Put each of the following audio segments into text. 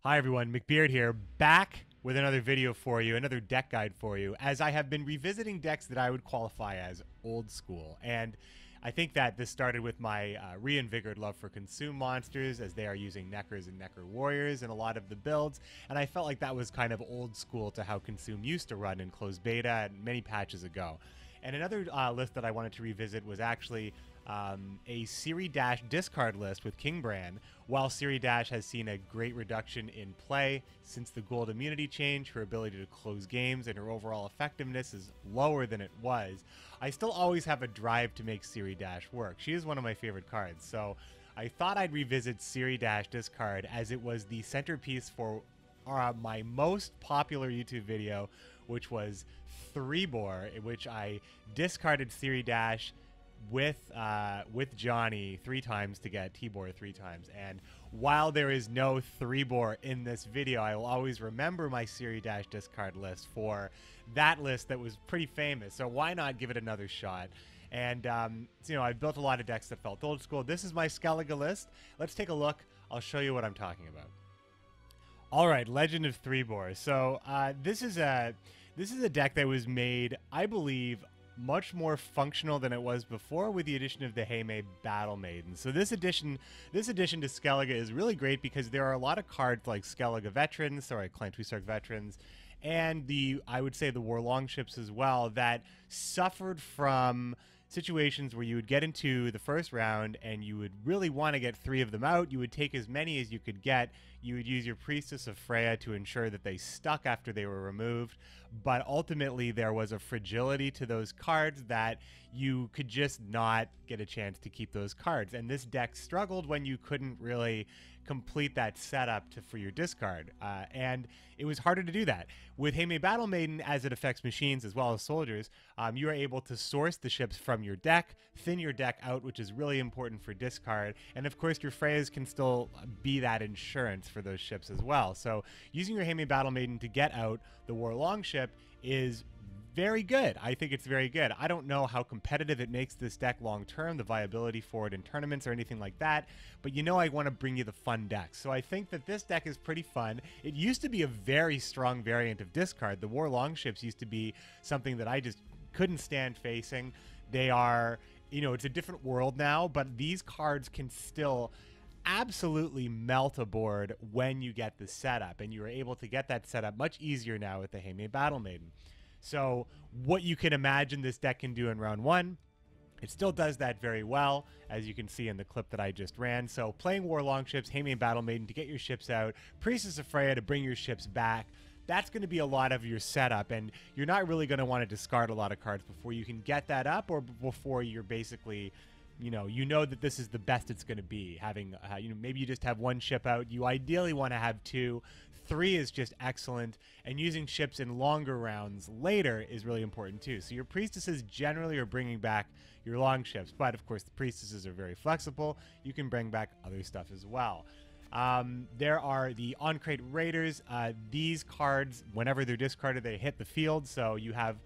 Hi everyone, McBeard here, back with another video for you, another deck guide for you, as I have been revisiting decks that I would qualify as old school. And I think that this started with my reinvigorated love for Consume monsters, as they are using Neckers and Necker Warriors in a lot of the builds, and I felt like that was kind of old school to how Consume used to run in closed beta and many patches ago. And another list that I wanted to revisit was actually a Ciri Dash discard list with Kingbrand. While Ciri Dash has seen a great reduction in play since the gold immunity change, her ability to close games and her overall effectiveness is lower than it was. I still always have a drive to make Ciri Dash work. She is one of my favorite cards, so I thought I'd revisit Ciri Dash discard as it was the centerpiece for my most popular YouTube video, which was Threebor, in which I discarded Ciri Dash with Johnny 3 times to get Threebor 3 times. And while there is no Threebor in this video, I will always remember my Ciri Dash discard list for that list that was pretty famous. So why not give it another shot? And so, I've built a lot of decks that felt old school. This is my Skellige list. Let's take a look. I'll show you what I'm talking about. All right, Legend of Threebor. So this is a deck that was made, I believe, much more functional than it was before with the addition of the Heime Battle Maiden. So this addition to Skellige is really great because there are a lot of cards like Skellige Veterans, Clan Twisark Veterans, and I would say the War Longships as well, that suffered from situations where you would get into the first round and you would really want to get 3 of them out. You would take as many as you could get. You would use your Priestess of Freya to ensure that they stuck after they were removed. But ultimately, there was a fragility to those cards that you could just not get a chance to keep those cards. And this deck struggled when you couldn't really complete that setup for your discard. And it was harder to do that. With Heime Battle Maiden, as it affects machines as well as soldiers, you are able to source the ships from your deck, thin your deck out, which is really important for discard. And of course, your Freyas can still be that insurance for those ships as well. So using your Heime Battle Maiden to get out the War Longship is very good. I think it's very good. I don't know how competitive it makes this deck long term, the viability for it in tournaments or anything like that, but I want to bring you the fun decks. So I think that this deck is pretty fun. It used to be a very strong variant of discard. The War Longships used to be something that I just couldn't stand facing. They are, it's a different world now, but these cards can still absolutely melt a board when you get the setup, and you are able to get that setup much easier now with the Heime Battle Maiden. So what you can imagine this deck can do in round 1, it still does that very well, as you can see in the clip that I just ran. So playing War Longships, Heime Battle Maiden to get your ships out, Priestess of Freya to bring your ships back. That's going to be a lot of your setup, and you're not really going to want to discard a lot of cards before you can get that up, or before you're basically, you know that this is the best it's going to be. Having, maybe you just have 1 ship out. You ideally want to have 2. 3 is just excellent, and using ships in longer rounds later is really important too. So your priestesses generally are bringing back your long ships, but of course the priestesses are very flexible. You can bring back other stuff as well. There are the On-Crate Raiders. These cards, whenever they're discarded, they hit the field, so you have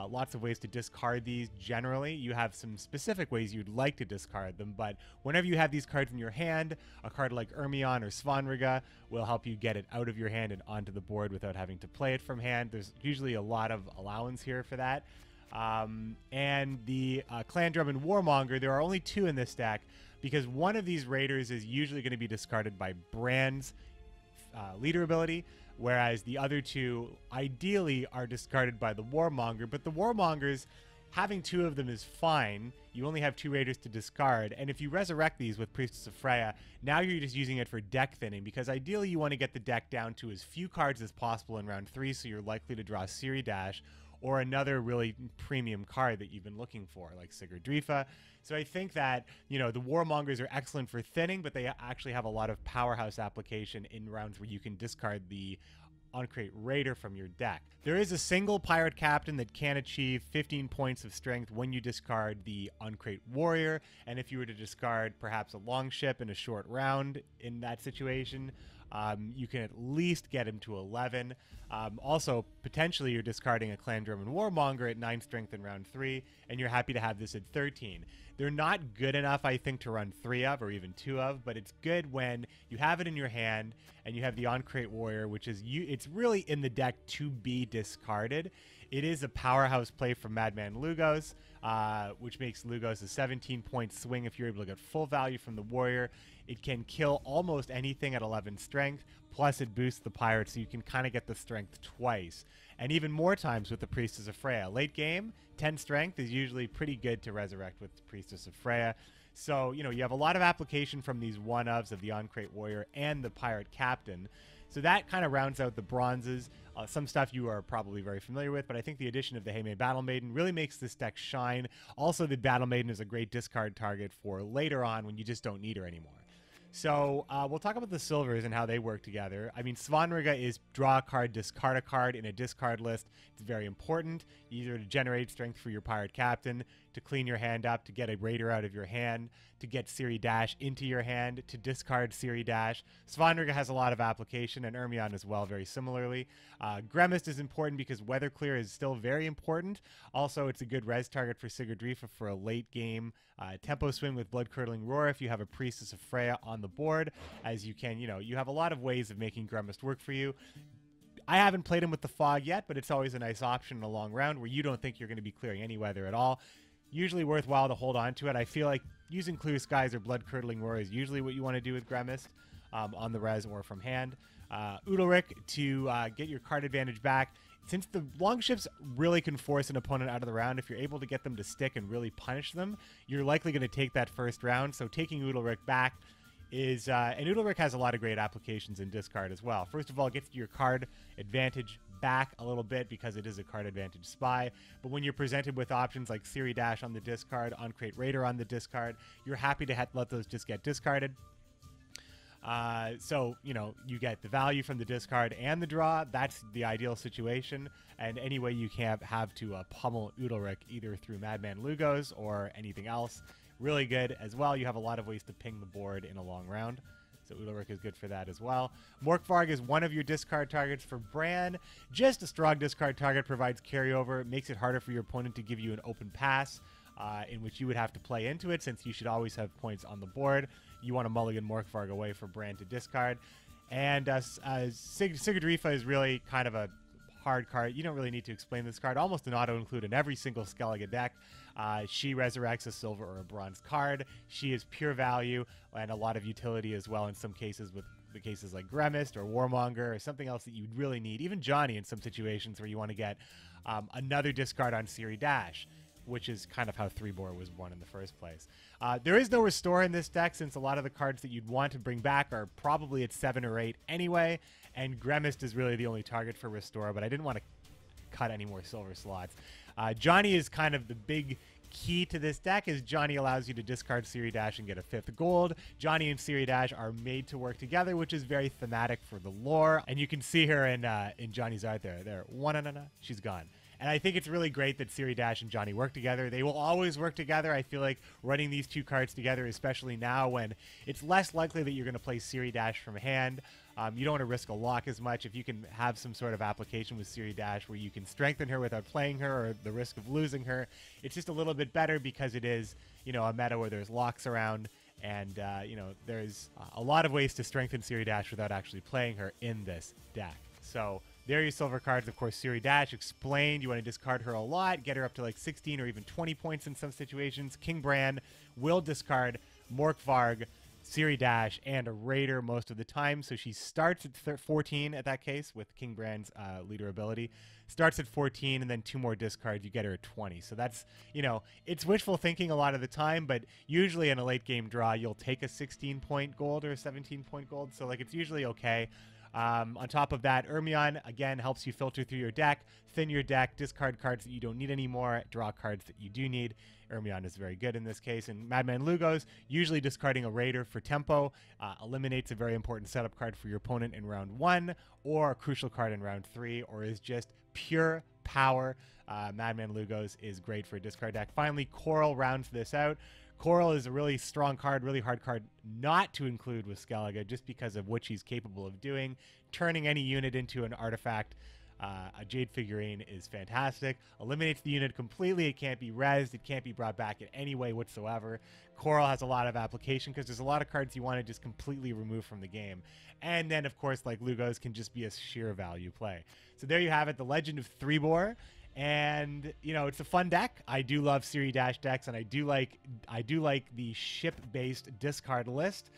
lots of ways to discard these. Generally, you have some specific ways you'd like to discard them, but whenever you have these cards in your hand, a card like Ermion or Svanriga will help you get it out of your hand and onto the board without having to play it from hand. There's usually a lot of allowance here for that. And the Clan Drummond Warmonger, there are only 2 in this deck, because one of these raiders is usually going to be discarded by Brand's leader ability, whereas the other 2 ideally are discarded by the Warmonger. But the Warmongers, having 2 of them is fine. You only have 2 raiders to discard, and if you resurrect these with Priestess of Freya, now you're just using it for deck thinning, because ideally you want to get the deck down to as few cards as possible in round 3, so you're likely to draw Ciri Dash or another really premium card that you've been looking for, like Sigurd Drifa. So I think that, the Warmongers are excellent for thinning, but they actually have a lot of powerhouse application in rounds where you can discard the On-Crate Raider from your deck. There is a single Pirate Captain that can achieve 15 points of strength when you discard the On-Crate Warrior, and if you were to discard perhaps a Longship in a short round in that situation, You can at least get him to 11. Also, potentially you're discarding a Clan German Warmonger at 9 strength in round 3, and you're happy to have this at 13. They're not good enough, I think, to run 3 of or even 2 of, but it's good when you have it in your hand and you have the On-Crate Warrior, which is it's really in the deck to be discarded. It is a powerhouse play from Madman Lugos, which makes Lugos a 17-point swing if you're able to get full value from the Warrior. It can kill almost anything at 11 strength, plus it boosts the Pirate, so you can kind of get the strength twice. And even more times with the Priestess of Freya. Late game, 10 strength is usually pretty good to resurrect with the Priestess of Freya. So, you know, you have a lot of application from these one-ofs of the On-Crate Warrior and the Pirate Captain. So that kind of rounds out the bronzes. Some stuff you are probably very familiar with, but I think the addition of the Heimei Battle Maiden really makes this deck shine. Also, the Battle Maiden is a great discard target for later on when you just don't need her anymore. So we'll talk about the silvers and how they work together. I mean, Svanriga is draw a card, discard a card in a discard list. It's very important, either to generate strength for your Pirate Captain, to clean your hand up, to get a Raider out of your hand, to get Ciri Dash into your hand, to discard Ciri Dash. Svanriga has a lot of application, and Ermion as well, very similarly. Gremist is important because Weather Clear is still very important. Also, it's a good res target for Sigurdrifa for a late game tempo swing with Blood Curdling Roar if you have a Priestess of Freya on the board, as you can, you know, you have a lot of ways of making Gremist work for you. I haven't played him with the Fog yet, but it's always a nice option in a long round where you don't think you're going to be clearing any weather at all. Usually worthwhile to hold on to it. I feel like using Clear Skies or Blood Curdling Roar is usually what you want to do with Gremist on the res or from hand. Udalric to get your card advantage back. Since the Longships really can force an opponent out of the round, if you're able to get them to stick and really punish them, you're likely going to take that first round. So taking Udalric back is, and Udalric has a lot of great applications in discard as well. First of all, it gets your card advantage back a little bit because it is a card advantage spy. But when you're presented with options like Ciri Dash on the discard, On-Crate Raider on the discard, you're happy to let those just get discarded. So, you know, you get the value from the discard and the draw. That's the ideal situation. And any way you can have to pummel Udalric either through Madman Lugos or anything else. Really good as well. You have a lot of ways to ping the board in a long round. So Udalric is good for that as well. Morkvarg is one of your discard targets for Bran. Just a strong discard target, provides carryover. It makes it harder for your opponent to give you an open pass in which you would have to play into it, since you should always have points on the board. You want to mulligan Morkvarg away for Bran to discard. And Sigurdrifa is really kind of a hard card. You don't really need to explain this card. Almost an auto-include in every single Skellige deck. She resurrects a silver or a bronze card. She is pure value and a lot of utility as well in some cases, with the cases like Gremist or Warmonger or something else that you really need. Even Johnny in some situations where you want to get another discard on Ciri Dash, which is kind of how Threebor was won in the first place. There is no Restore in this deck, since a lot of the cards that you'd want to bring back are probably at 7 or 8 anyway, and Gremist is really the only target for Restore, but I didn't want to cut any more silver slots. Johnny is kind of the big key to this deck, is Johnny allows you to discard Ciri Dash and get a 5th gold. Johnny and Ciri Dash are made to work together, which is very thematic for the lore, and you can see her in Johnny's art there. She's gone. And I think it's really great that Ciri Dash and Johnny work together. They will always work together. I feel like running these two cards together, especially now when it's less likely that you're going to play Ciri Dash from hand. You don't want to risk a lock as much. If you can have some sort of application with Ciri Dash where you can strengthen her without playing her or the risk of losing her, it's just a little bit better because it is, you know, a meta where there's locks around. And, you know, there's a lot of ways to strengthen Ciri Dash without actually playing her in this deck. So there are your silver cards. Of course, Ciri Dash explained. You want to discard her a lot, get her up to like 16 or even 20 points in some situations. King Bran will discard Morkvarg, Ciri Dash, and a Raider most of the time. So she starts at 14 at that case with King Bran's leader ability. Starts at 14 and then 2 more discards. You get her at 20. So that's, you know, it's wishful thinking a lot of the time, but usually in a late game draw, you'll take a 16-point gold or a 17-point gold. So like it's usually okay. On top of that, Ermion, again, helps you filter through your deck, thin your deck, discard cards that you don't need anymore, draw cards that you do need. Ermion is very good in this case. And Madman Lugos, usually discarding a Raider for tempo, eliminates a very important setup card for your opponent in round 1, or a crucial card in round 3, or is just pure power. Madman Lugos is great for a discard deck. Finally, Coral rounds this out. Coral is a really strong card, really hard card not to include with Skellige just because of what she's capable of doing. Turning any unit into an artifact, a Jade figurine, is fantastic. Eliminates the unit completely. It can't be rezzed. It can't be brought back in any way whatsoever. Coral has a lot of application because there's a lot of cards you want to just completely remove from the game. And then, of course, like Lugos, can just be a sheer value play. So there you have it, the Legend of Threebor. And, you know, it's a fun deck. I do love Ciri Dash decks, and I do like the ship-based discard list.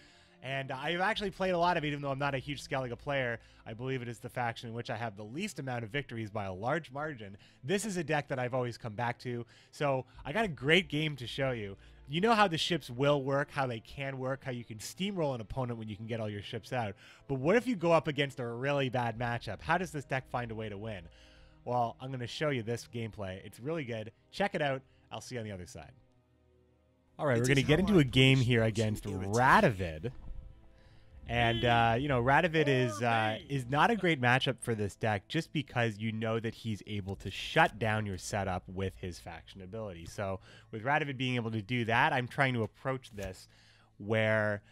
And I've actually played a lot of it, even though I'm not a huge Skellige player. I believe it is the faction in which I have the least amount of victories by a large margin. This is a deck that I've always come back to. So I got a great game to show you. You know how the ships will work, how they can work, how you can steamroll an opponent when you can get all your ships out. But what if you go up against a really bad matchup? How does this deck find a way to win? Well, I'm going to show you this gameplay. It's really good. Check it out. I'll see you on the other side. All right, we're going to get into a game here against Radovid. And, you know, Radovid is not a great matchup for this deck just because you know that he's able to shut down your setup with his faction ability. So with Radovid being able to do that, I'm trying to approach this where...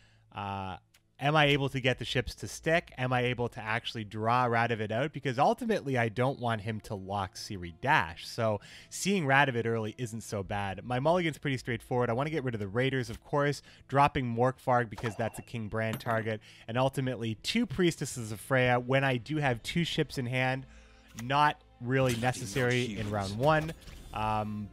am I able to get the ships to stick? Am I able to actually draw Radovid out? Because ultimately, I don't want him to lock Ciri Dash. So seeing Radovid early isn't so bad. My mulligan's pretty straightforward. I want to get rid of the Raiders, of course, dropping Morkvarg because that's a King Brand target, and ultimately 2 Priestesses of Freya when I do have 2 ships in hand. Not really necessary in round 1.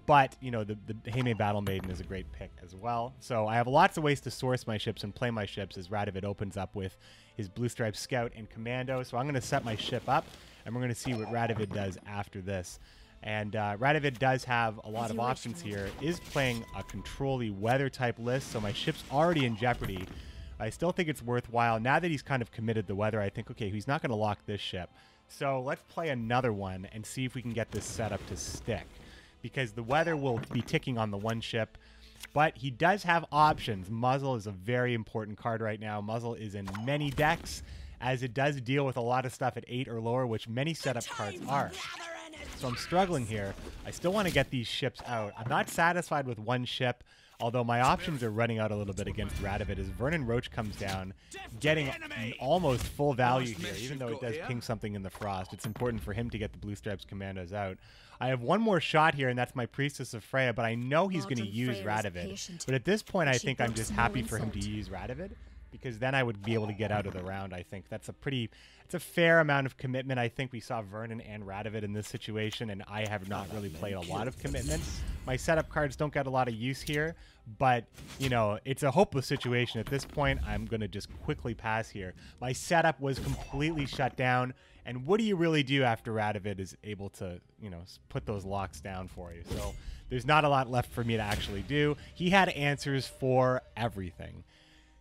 But, you know, the Heime Battle Maiden is a great pick as well. So I have lots of ways to source my ships and play my ships as Radovid opens up with his Blue Stripe Scout and Commando. So I'm going to set my ship up, and we're going to see what Radovid does after this. And Radovid does have a lot of options here. Is playing a control-y weather type list, so my ship's already in jeopardy. I still think it's worthwhile. Now that he's kind of committed the weather, I think, okay, he's not going to lock this ship. So let's play another one and see if we can get this setup to stick. Because the weather will be ticking on the one ship. But he does have options. Muzzle is a very important card right now. Muzzle is in many decks, as it does deal with a lot of stuff at 8 or lower, which many setup cards are. So I'm struggling here. I still want to get these ships out. I'm not satisfied with one ship, although my options are running out a little bit against Radovid as Vernon Roach comes down, getting almost full value here, even though it does ping something in the frost. It's important for him to get the Blue Stripes Commandos out. I have one more shot here, and that's my Priestess of Freya, but I know he's going to use Radovid. But at this point, I think I'm just happy for him to use Radovid, because then I would be able to get out of the round, I think. That's it's a fair amount of commitment. I think we saw Vernon and Radovid in this situation, and I have not really played a lot of commitment. My setup cards don't get a lot of use here, but, you know, it's a hopeless situation. At this point, I'm going to just quickly pass here. My setup was completely shut down, and what do you really do after Radovid is able to, you know, put those locks down for you? So there's not a lot left for me to actually do. He had answers for everything.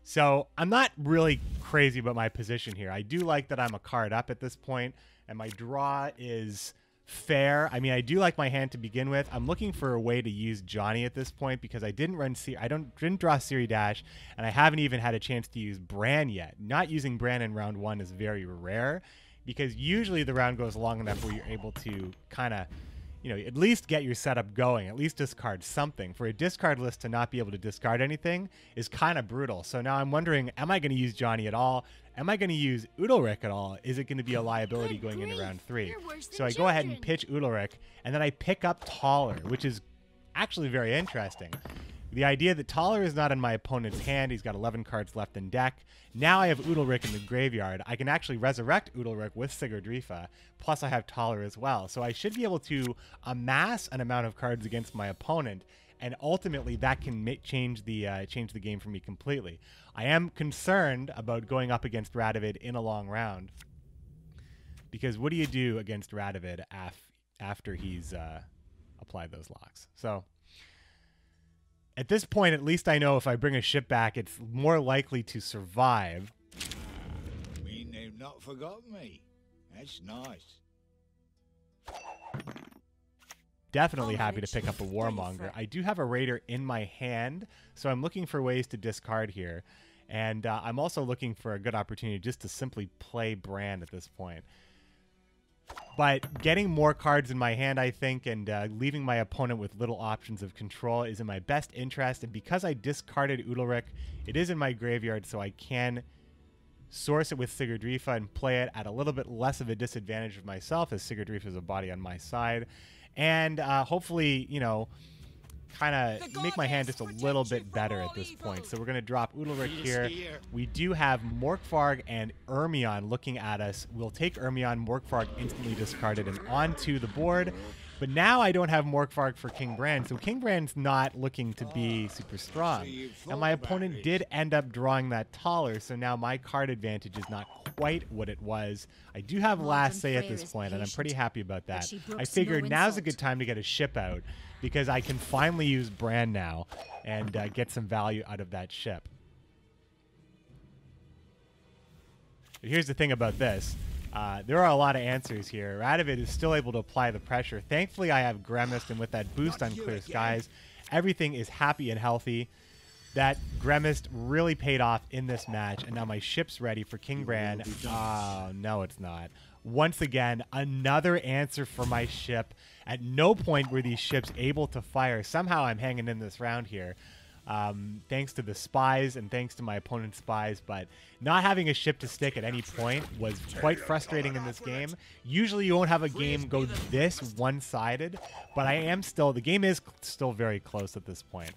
So I'm not really crazy about my position here. I do like that I'm a card up at this point, and my draw is fair. I mean, I do like my hand to begin with. I'm looking for a way to use Johnny at this point because I didn't didn't draw Ciri Dash, and I haven't even had a chance to use Bran yet. Not using Bran in round 1 is very rare because usually the round goes long enough where you're able to kind of, you know, at least get your setup going, at least discard something. For a discard list to not be able to discard anything is kind of brutal. So now I'm wondering, am I going to use Johnny at all? Am I going to use Udalric at all? Is it going to be a liability going into round 3? So I go ahead and pitch Udalric, and then I pick up Taller, which is actually very interesting. The idea that Taller is not in my opponent's hand, he's got 11 cards left in deck. Now I have Udalric in the graveyard. I can actually resurrect Udalric with Sigurdrifa, plus I have Taller as well. So I should be able to amass an amount of cards against my opponent, and ultimately that can change the game for me completely. I am concerned about going up against Radovid in a long round, because what do you do against Radovid after he's applied those locks? So at this point, at least I know if I bring a ship back, it's more likely to survive. Mean they've not forgotten me. That's nice. Definitely happy to pick up a Warmonger. I do have a Raider in my hand, so I'm looking for ways to discard here. And I'm also looking for a good opportunity just to simply play Bran at this point. But getting more cards in my hand, I think, and leaving my opponent with little options of control is in my best interest. And because I discarded Udalryk, it is in my graveyard, so I can source it with Sigurdrifa and play it at a little bit less of a disadvantage of myself, as Sigurdrifa is a body on my side. And hopefully, you know, kind of make my hand just a little bit better at this point. So we're going to drop Udalryk here. We do have Morkvarg and Ermion looking at us. We'll take Ermion. Morkvarg instantly discarded and onto the board. But now I don't have Morkvarg for King Bran, so King Bran's not looking to be super strong. And my opponent did end up drawing that taller, so now my card advantage is not quite what it was. I do have last say at this point, and I'm pretty happy about that. I figured now's a good time to get a ship out, because I can finally use Bran now and get some value out of that ship. But here's the thing about this. There are a lot of answers here. Radovid is still able to apply the pressure. Thankfully, I have Gremist, and with that boost on Clear Skies, everything is happy and healthy. That Gremist really paid off in this match, and now my ship's ready for King Bran. Oh, no, it's not. Once again, another answer for my ship. At no point were these ships able to fire. Somehow I'm hanging in this round here. Thanks to the spies and thanks to my opponent's spies, but not having a ship to stick at any point was quite frustrating in this game. Usually you won't have a game go this one-sided, but the game is still very close at this point.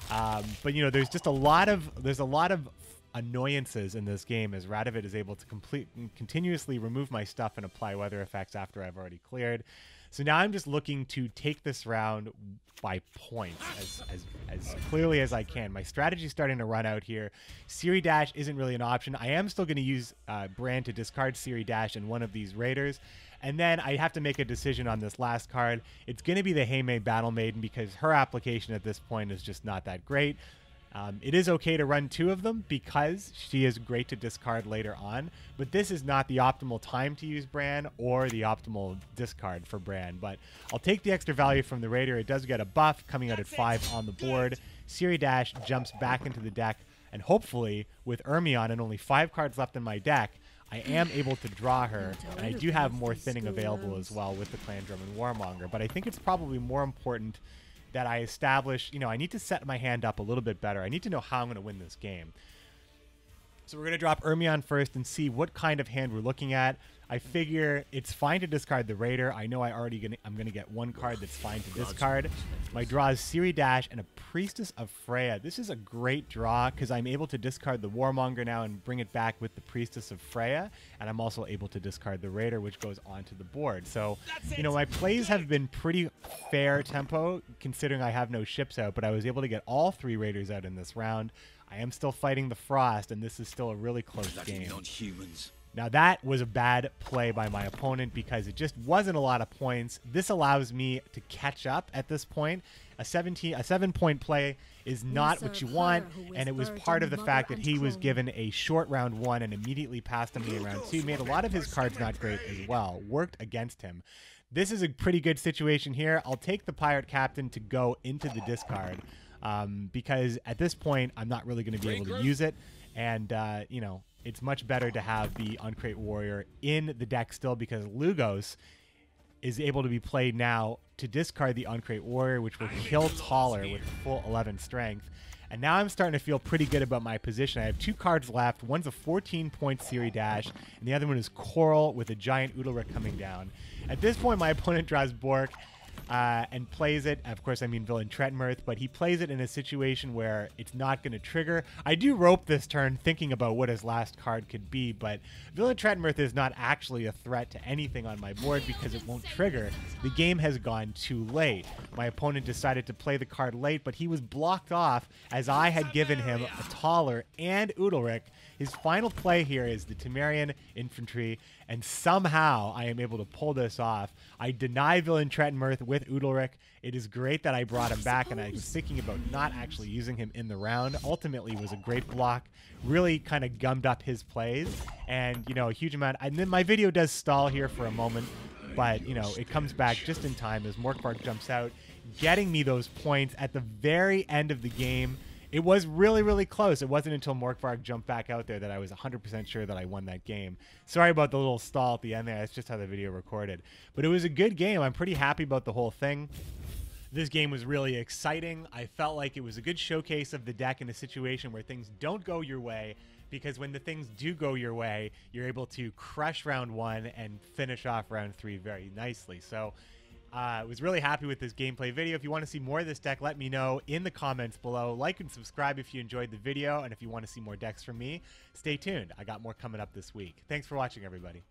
But you know, there's just a lot of annoyances in this game as Radovid is able to continuously remove my stuff and apply weather effects after I've already cleared. So now I'm just looking to take this round by points as clearly as I can. My strategy is starting to run out here. Ciri Dash isn't really an option. I am still going to use Bran to discard Ciri Dash in one of these raiders. And then I have to make a decision on this last card. It's going to be the Heimei Battle Maiden because her application at this point is just not that great. It is okay to run two of them because she is great to discard later on, but this is not the optimal time to use Bran or the optimal discard for Bran. But I'll take the extra value from the Raider. It does get a buff coming out at 5 on the board. Ciri Dash jumps back into the deck, and hopefully with Ermion and only 5 cards left in my deck, I am able to draw her, and I do have more thinning available as well with the Clan Drum and Warmonger. But I think it's probably more important that I establish, you know, I need to set my hand up a little bit better. I need to know how I'm going to win this game. So we're going to drop Ermion first and see what kind of hand we're looking at. I figure it's fine to discard the Raider. I know I'm going to get one card that's fine to discard. My draw is Ciri Dash and a Priestess of Freya. This is a great draw because I'm able to discard the Warmonger now and bring it back with the Priestess of Freya. And I'm also able to discard the Raider, which goes onto the board. So, you know, my plays have been pretty fair tempo considering I have no ships out, but I was able to get all 3 Raiders out in this round. I am still fighting the Frost, and this is still a really close game. Now that was a bad play by my opponent because it just wasn't a lot of points. This allows me to catch up at this point. A 7-point play is not what you want, and it was part of the fact that he was given a short round 1 and immediately passed on me in round 2. Made a lot of his cards not great as well. Worked against him. This is a pretty good situation here. I'll take the Pirate Captain to go into the discard because at this point I'm not really going to be able to use it, and you know, it's much better to have the Uncrate Warrior in the deck still because Lugos is able to be played now to discard the Uncrate Warrior, which will kill Taller with full 11 strength. And now I'm starting to feel pretty good about my position. I have 2 cards left. One's a 14-point Ciri Dash, and the other one is Coral with a giant Udalryk coming down. At this point, my opponent draws Bork and plays it. Of course, I mean Villain Tretmirth, but he plays it in a situation where it's not going to trigger. I do rope this turn thinking about what his last card could be, but Villain Tretmirth is not actually a threat to anything on my board because it won't trigger. The game has gone too late. My opponent decided to play the card late, but he was blocked off as I had given him a Taller and Udalryk. His final play here is the Temerian Infantry, and somehow I am able to pull this off. I deny Villain Tretmirth with Udalryk. It is great that I brought him back, and I was thinking about not actually using him in the round. Ultimately, it was a great block. Really kind of gummed up his plays, and, you know, a huge amount. And then my video does stall here for a moment, but, you know, it comes back just in time as Morkvarg jumps out, getting me those points at the very end of the game. It was really, really close. It wasn't until Morkvarg jumped back out there that I was 100% sure that I won that game. Sorry about the little stall at the end there. That's just how the video recorded. But it was a good game. I'm pretty happy about the whole thing. This game was really exciting. I felt like it was a good showcase of the deck in a situation where things don't go your way, because when the things do go your way, you're able to crush round 1 and finish off round 3 very nicely. So I was really happy with this gameplay video. If you want to see more of this deck, let me know in the comments below. Like and subscribe if you enjoyed the video, and if you want to see more decks from me, stay tuned. I got more coming up this week. Thanks for watching, everybody.